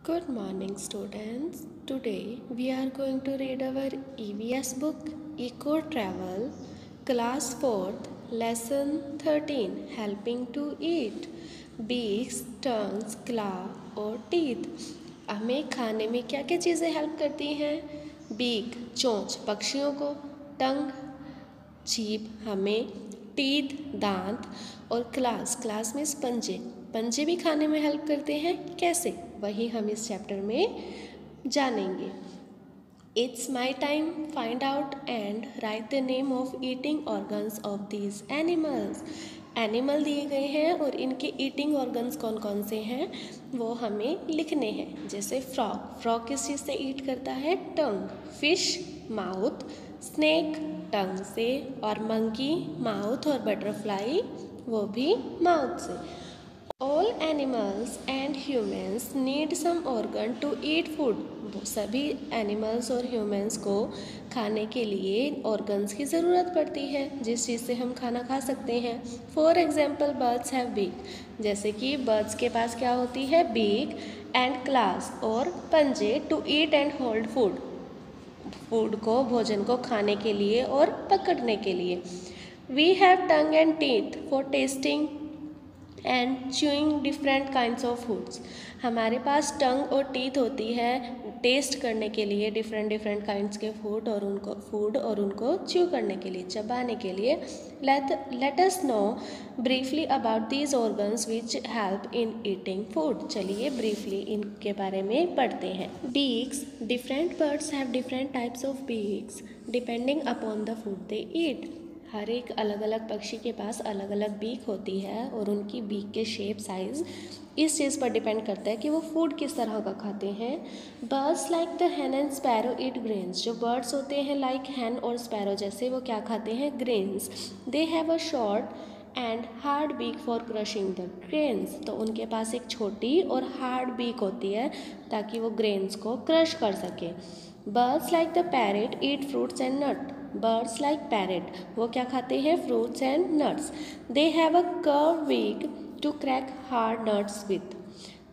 Good morning, students. Today we are going to read our EVS book Eco Travel, Class 4th, Lesson 13 Helping to Eat. Beaks, tongues, claw और teeth. हमें खाने में क्या क्या चीज़ें help करती हैं? बीक, चोंच पक्षियों को, टंग जीभ हमें, टीथ दांत और क्लास में पंजे पंजे भी खाने में हेल्प करते हैं। कैसे? वही हम इस चैप्टर में जानेंगे। It's my time, find out and right the name of eating organs of these animals. Animal दिए गए हैं और इनके ईटिंग ऑर्गन्स कौन कौन से हैं वो हमें लिखने हैं। जैसे फ्रॉग किस चीज़ से ईट करता है? टंग। फिश माउथ, स्नेक टंग से, और मंकी माउथ, और बटरफ्लाई वो भी माउथ से। All animals and humans need some organ to eat food. सभी एनिमल्स और ह्यूमन्स को खाने के लिए ऑर्गन्स की ज़रूरत पड़ती है जिस चीज़ से हम खाना खा सकते हैं। For example birds have beak, जैसे कि बर्ड्स के पास क्या होती है? बीक एंड क्लास और पंजे to eat and hold food को, भोजन को खाने के लिए और पकड़ने के लिए। We have tongue and teeth for tasting and chewing different kinds of foods. हमारे पास टंग और टीथ होती है टेस्ट करने के लिए डिफरेंट काइंड्स के फूड और उनको च्यू करने के लिए, चबाने के लिए। Let us know briefly about these organs which help in eating food. चलिए ब्रीफली इनके बारे में पढ़ते हैं। Beaks, different birds have different types of beaks depending upon the food they eat. हर एक अलग अलग पक्षी के पास अलग अलग बीक होती है और उनकी बीक के शेप साइज़ इस चीज़ पर डिपेंड करता है कि वो फूड किस तरह का खाते हैं। Birds like the Hahn and sparrow eat grains. जो बर्ड्स होते हैं लाइक हैन और स्पैरो जैसे, वो क्या खाते हैं? Grains. They have a short and hard beak for crushing the grains. तो उनके पास एक छोटी और हार्ड बीक होती है ताकि वो ग्रेन्स को क्रश कर सके। Birds like the parrot eat fruits and nut. Birds like parrot, वो क्या खाते हैं? Fruits and nuts. They have a curve beak to crack hard nuts with.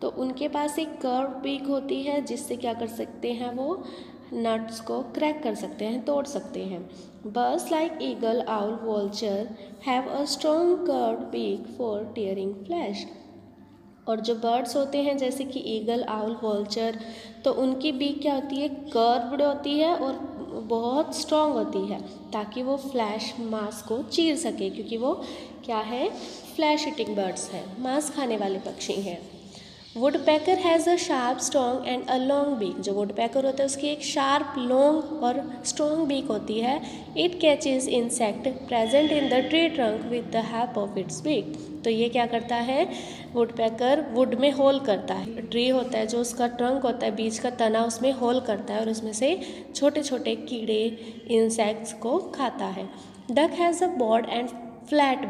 तो उनके पास एक कर्व बीक होती है जिससे क्या कर सकते हैं? वो नट्स को क्रैक कर सकते हैं, तोड़ सकते हैं। Birds like eagle, owl, vulture have a strong curve beak for tearing flesh. और जो बर्ड्स होते हैं जैसे कि ईगल, आउल, वोल्चर, तो उनकी बीक क्या होती है? कर्व्ड होती है और बहुत स्ट्रॉन्ग होती है ताकि वो फ्लैश मांस को चीर सके, क्योंकि वो क्या है? फ्लैश ईटिंग बर्ड्स है, मांस खाने वाले पक्षी हैं। Woodpecker has a sharp strong and a long beak. जो वुडपैकर होता है उसकी एक शार्प, लॉन्ग और स्ट्रॉन्ग बीक होती है। It catches insect present in the tree trunk with the help of its beak. तो ये क्या करता है? वुडपैकर वुड में होल करता है। ट्री होता है जो उसका ट्रंक होता है, बीच का तना, उसमें होल करता है और उसमें से छोटे छोटे कीड़े, इंसेक्ट्स को खाता है। Duck has a broad and flat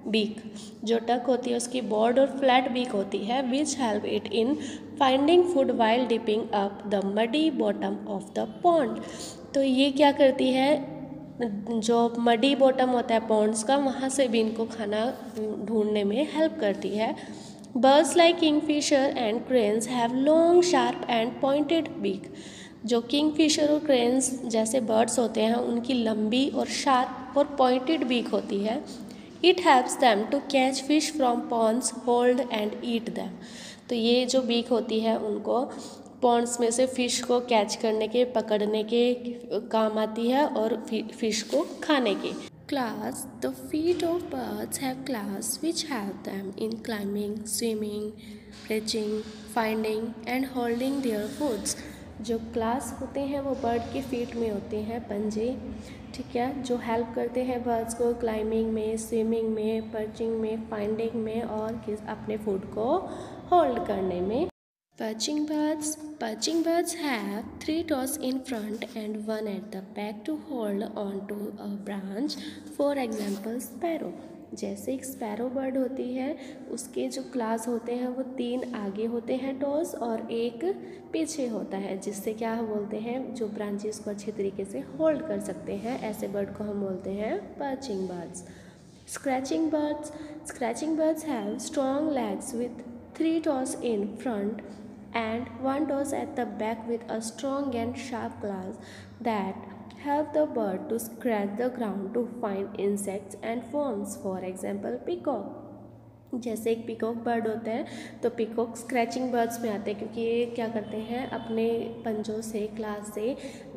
beak. जो डक होती है उसकी बॉर्ड और फ्लैट बीक होती है which help it in finding food while dipping up the muddy bottom of the pond. तो ये क्या करती है? जो मडी बॉटम होता है पॉन्ड्स का, वहाँ से भी इनको खाना ढूंढने में हेल्प करती है। Birds like kingfisher and cranes have long sharp and pointed beak. जो किंगफिशर और क्रेन्स जैसे बर्ड्स होते हैं उनकी लंबी और शार्प और पॉइंटेड बीक होती है। It helps them to catch fish from ponds, hold and eat them. तो ये जो बीक होती है उनको पॉन्ड्स में से फ़िश को कैच करने के, पकड़ने के काम आती है और फ़िश को खाने के। Claws, the feet of birds have claws which help them in climbing, swimming, perching, finding and holding their foods. जो क्लास होते हैं वो बर्ड के फीट में होते हैं, पंजे, ठीक है, जो हेल्प करते हैं बर्ड्स को क्लाइंबिंग में, स्विमिंग में, पर्चिंग में, फाइंडिंग में और अपने फूड को होल्ड करने में। Perching birds have 3 toes in front and one at the back to hold onto a branch. For example, sparrow. जैसे एक स्पैरो बर्ड होती है उसके जो क्लास होते हैं वो 3 आगे होते हैं टोस और एक पीछे होता है, जिससे क्या हम बोलते हैं? जो ब्रांचेस को अच्छे तरीके से होल्ड कर सकते हैं, ऐसे बर्ड को हम बोलते हैं perching birds. Scratching birds have strong legs with 3 toes in front and one toes at the back with a strong and sharp claws that help the bird to scratch the ground to find insects and worms. For example, peacock. जैसे एक peacock bird होता है, तो peacock scratching birds में आते हैं, क्योंकि ये क्या करते हैं, अपने पंजों से क्लास से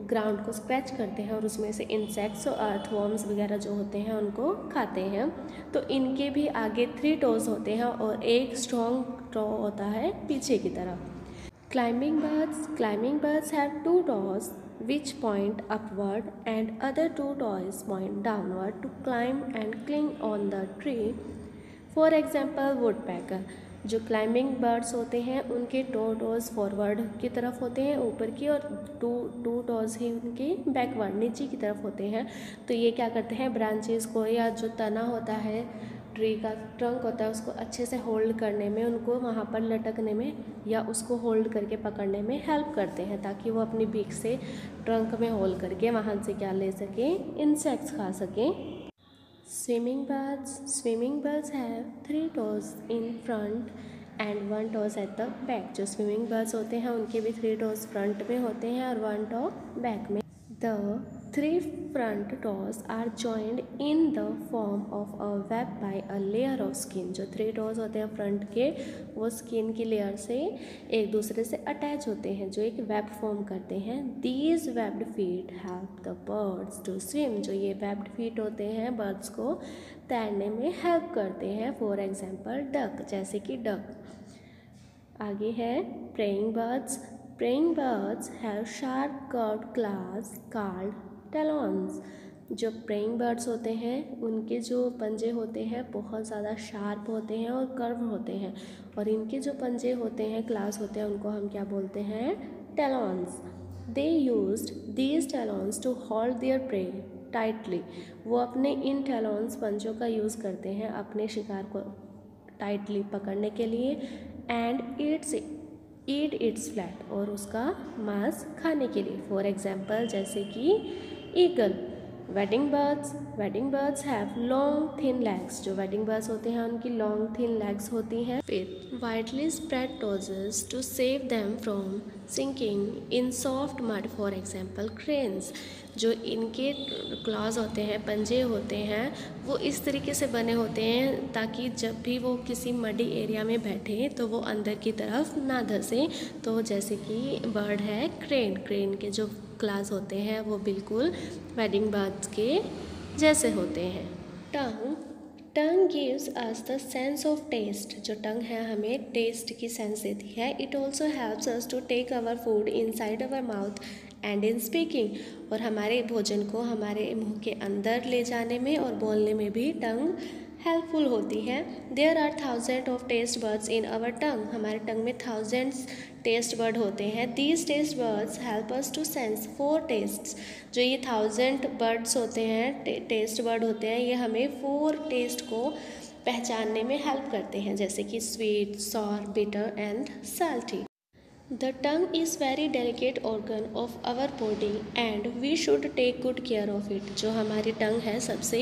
ग्राउंड को स्क्रैच करते हैं और उसमें से इंसेक्ट्स और अर्थवॉर्म्स वगैरह जो होते हैं उनको खाते हैं। तो इनके भी आगे 3 टोज होते हैं और एक स्ट्रॉन्ग टो होता है पीछे की तरफ। Climbing birds have 2 toes which point upward and other 2 toes point downward to climb and cling on the tree. For example woodpecker, जो क्लाइंबिंग बर्ड्स होते हैं उनके टोज फॉरवर्ड की तरफ होते हैं ऊपर की, और टू टोज ही उनके बैकवर्ड नीचे की तरफ होते हैं। तो ये क्या करते हैं, ब्रांचेस को या जो तना होता है, ट्री का ट्रंक होता है, उसको अच्छे से होल्ड करने में, उनको वहाँ पर लटकने में या उसको होल्ड करके पकड़ने में हेल्प करते हैं, ताकि वो अपनी बीक से ट्रंक में होल्ड करके वहाँ से क्या ले सकें, इंसेक्ट्स खा सकें। Swimming birds have 3 toes in front and 1 toes at the back. जो स्विमिंग बर्ड्स होते हैं उनके भी 3 toes फ्रंट में होते हैं और 1 toe बैक में। The 3 front toes are joined in the form of a web by a layer of skin. जो 3 toes होते हैं फ्रंट के, वो स्किन की लेयर से एक दूसरे से अटैच होते हैं, जो एक वेब फॉर्म करते हैं। These webbed feet help the birds to swim. जो ये webbed feet होते हैं बर्ड्स को तैरने में हेल्प करते हैं। फॉर एग्जाम्पल डक, जैसे कि डक। आगे है praying birds. Praying birds have sharp curved claws called talons. जो प्रेइंग बर्ड्स होते हैं उनके जो पंजे होते हैं बहुत ज़्यादा शार्प होते हैं और कर्व होते हैं, और इनके जो पंजे होते हैं, क्लास होते हैं, उनको हम क्या बोलते हैं, talons. They used these talons to hold their prey tightly. वो अपने इन टैलॉन्स पंजों का यूज़ करते हैं अपने शिकार को टाइटली पकड़ने के लिए, एंड ईट इट्स फ्लैट, और उसका मांस खाने के लिए। फॉर एग्जाम्पल जैसे कि eagle. Wading birds have long thin legs. जो वेडिंग बर्ड्स होते हैं उनकी लॉन्ग थिन लेग्स होती हैं, फिर widely spread toes to save them from sinking in soft mud. For example cranes. जो इनके क्लॉज होते हैं, पंजे होते हैं, वो इस तरीके से बने होते हैं ताकि जब भी वो किसी मडी एरिया में बैठे तो वो अंदर की तरफ ना धंसे। तो जैसे कि बर्ड है क्रेन के जो क्लॉज होते हैं वो बिल्कुल वेडिंग बर्ड्स के जैसे होते हैं। Tongue gives us the sense of taste. जो टंग है हमें टेस्ट की सेंस देती है। It also helps us to take our food inside our mouth and in speaking. और हमारे भोजन को हमारे मुंह के अंदर ले जाने में और बोलने में भी टंग हेल्पफुल होती है। There are 1000 of taste buds in our tongue. हमारे टंग में 1000 टेस्ट बर्ड होते हैं। These taste buds help us to sense 4 tastes. जो ये 1000 बर्ड्स होते हैं, टेस्ट बर्ड होते हैं, ये हमें 4 टेस्ट को पहचानने में हेल्प करते हैं, जैसे कि sweet, sour, bitter and salty. The tongue is very delicate organ of our body and we should take good care of it. जो हमारी टंग है सबसे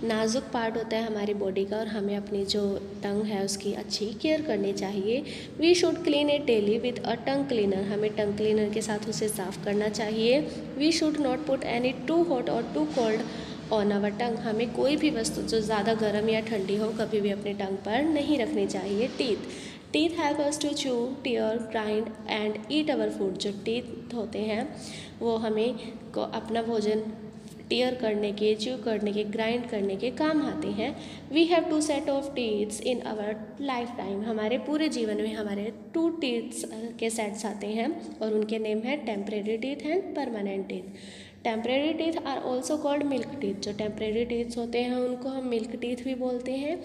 नाजुक पार्ट होता है हमारी बॉडी का, और हमें अपनी जो टंग है उसकी अच्छी केयर करनी चाहिए। We should clean it daily with a tongue cleaner. हमें टंग क्लीनर के साथ उसे साफ़ करना चाहिए। We should not put any too hot or too cold on our tongue. हमें कोई भी वस्तु जो ज़्यादा गर्म या ठंडी हो कभी भी अपनी टंग पर नहीं रखनी चाहिए। Teeth help us to chew, tear, grind and eat our food. जो टीथ होते हैं वो हमें को अपना भोजन टीयर करने के, च्यू करने के, ग्राइंड करने के काम आते हैं। We have 2 set of teeths in our lifetime. हमारे पूरे जीवन में हमारे 2 टीथ्स के सेट्स आते हैं और उनके नेम है temporary teeth and permanent teeth. Temporary teeth are also called milk teeth. जो टेम्परेरी टीथ्स होते हैं उनको हम मिल्क टीथ भी बोलते हैं।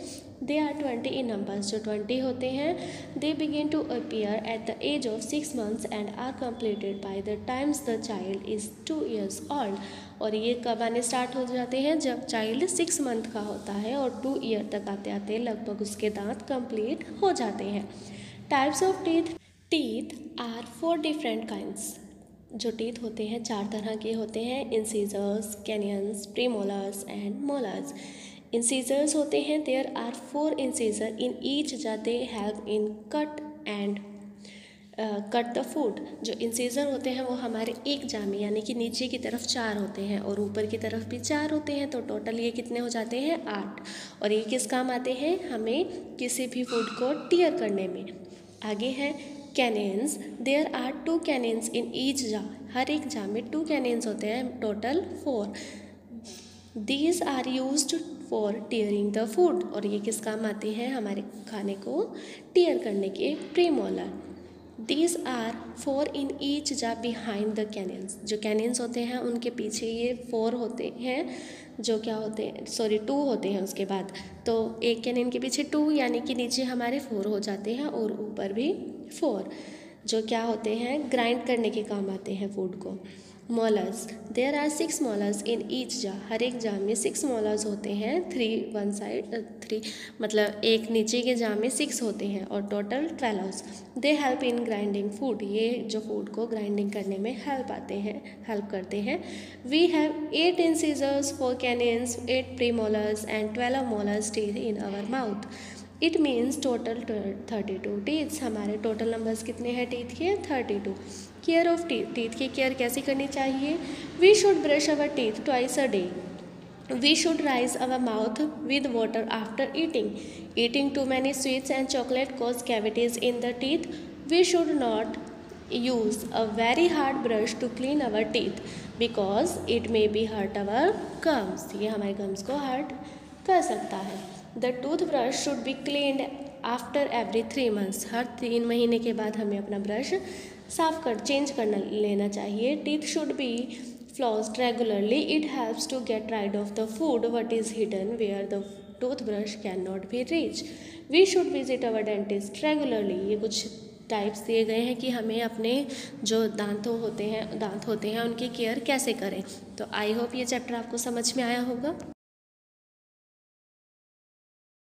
They are 20 in numbers. जो 20 होते हैं। They begin to appear at the age of 6 months and are completed by the times the child is 2 years old। और ये कब आने स्टार्ट हो जाते हैं, जब चाइल्ड 6 month का होता है और 2 year तक आते आते लगभग उसके दांत कंप्लीट हो जाते हैं। Types of teeth are 4 different kinds। जो टीथ होते हैं 4 तरह के होते हैं। Incisors, canines, premolars and molars. Incisors होते हैं, there are 4 incisor in each जाते help in cut and cut the food. जो इंसिजर होते हैं वो हमारे एक जाम में यानी कि नीचे की तरफ 4 होते हैं और ऊपर की तरफ भी 4 होते हैं, तो टोटल ये कितने हो जाते हैं 8। और ये किस काम आते हैं, हमें किसी भी फूड को टीयर करने में। आगे है canines. There are 2 canines in each jaw. हर एक जार में 2 कैनेन्स होते हैं, total 4। These are used for tearing the food। और ये किस काम आते हैं, हमारे खाने को टीयर करने के। Premolar. These are 4 in each jar behind the cannons। जो cannons होते हैं उनके पीछे ये 4 होते हैं, जो क्या होते हैं, 2 होते हैं उसके बाद। तो एक कैनन के पीछे 2 यानी कि नीचे हमारे 4 हो जाते हैं और ऊपर भी 4, जो क्या होते हैं, ग्राइंड करने के काम आते हैं फूड को। Molars. There are 6 molars in each jaw. हर एक जार में 6 मोलर्स होते हैं, 3 वन साइड 3 मतलब एक नीचे के जार में 6 होते हैं और total 12। They help in grinding food. ये जो फूड को ग्राइंडिंग करने में हेल्प करते हैं। We have 8 incisors, 4 canines, 8 premolars and 12 molars teeth in our mouth. It means total 32 teeths. हमारे टोटल नंबर्स कितने हैं टीथ के, 32। Care of teeth. टीथ की केयर कैसी करनी चाहिए, we should brush our teeth twice a day. We should rinse our mouth with water after eating. Eating too many sweets and chocolate cause cavities in the teeth. We should not use a very hard brush to clean our teeth because it may be hurt our gums। ये हमारे gums को hurt कर सकता है। The toothbrush should be cleaned after every 3 months। हर 3 महीने के बाद हमें अपना ब्रश चेंज करना लेना चाहिए। Teeth should be flossed regularly। It helps to get rid of the food what is hidden where the toothbrush cannot be reached। We should visit our dentist regularly। ये कुछ टाइप्स दिए गए हैं कि हमें अपने जो दांत होते हैं उनकी केयर कैसे करें। तो आई होप ये चैप्टर आपको समझ में आया होगा।